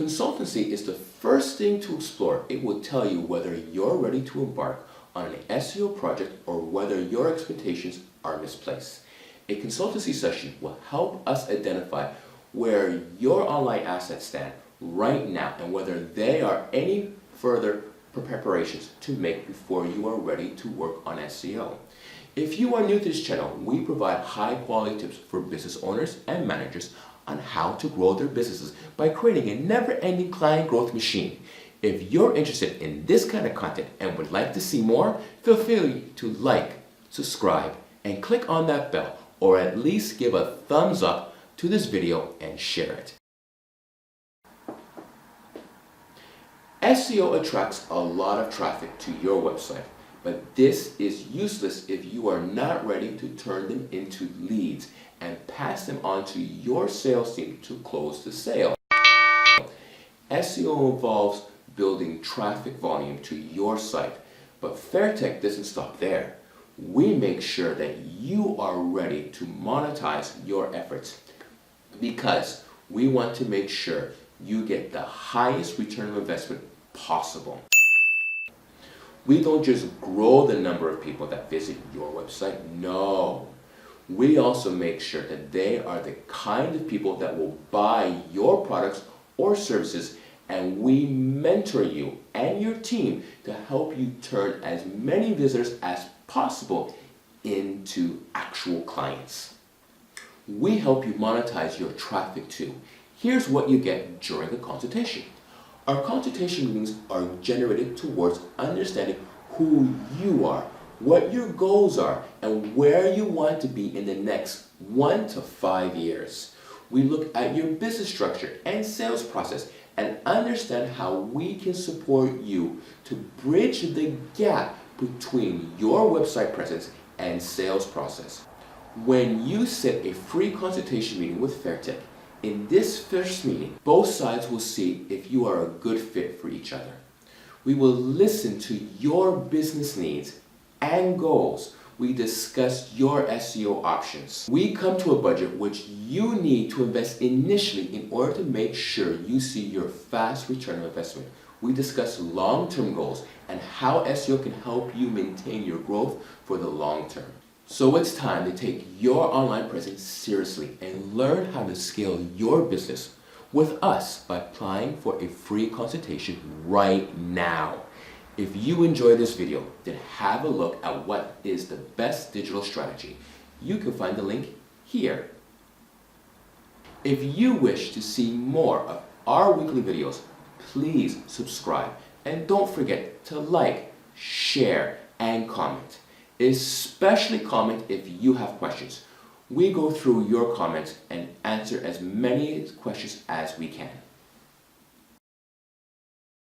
Consultancy is the first thing to explore. It will tell you whether you're ready to embark on an SEO project or whether your expectations are misplaced. A consultancy session will help us identify where your online assets stand right now and whether there are any further preparations to make before you are ready to work on SEO. If you are new to this channel, we provide high-quality tips for business owners and managers on how to grow their businesses by creating a never-ending client growth machine. If you're interested in this kind of content and would like to see more, feel free to like, subscribe, and click on that bell, or at least give a thumbs up to this video and share it. SEO attracts a lot of traffic to your website, but this is useless if you are not ready to turn them into leads and pass them on to your sales team to close the sale. SEO involves building traffic volume to your site, but FairTech doesn't stop there. We make sure that you are ready to monetize your efforts because we want to make sure you get the highest return of investment possible. We don't just grow the number of people that visit your website. No. We also make sure that they are the kind of people that will buy your products or services, and we mentor you and your team to help you turn as many visitors as possible into actual clients. We help you monetize your traffic too. Here's what you get during a consultation. Our consultation meetings are generated towards understanding who you are, what your goals are, and where you want to be in the next 1 to 5 years. We look at your business structure and sales process and understand how we can support you to bridge the gap between your website presence and sales process. When you set a free consultation meeting with FairTech, in this first meeting, both sides will see if you are a good fit for each other. We will listen to your business needs and goals. We discuss your SEO options. We come to a budget which you need to invest initially in order to make sure you see your fast return on investment. We discuss long-term goals and how SEO can help you maintain your growth for the long term. So it's time to take your online presence seriously and learn how to scale your business with us by applying for a free consultation right now. If you enjoyed this video, then have a look at what is the best digital strategy. You can find the link here. If you wish to see more of our weekly videos, please subscribe and don't forget to like, share, and comment. Especially comment if you have questions. We go through your comments and answer as many questions as we can.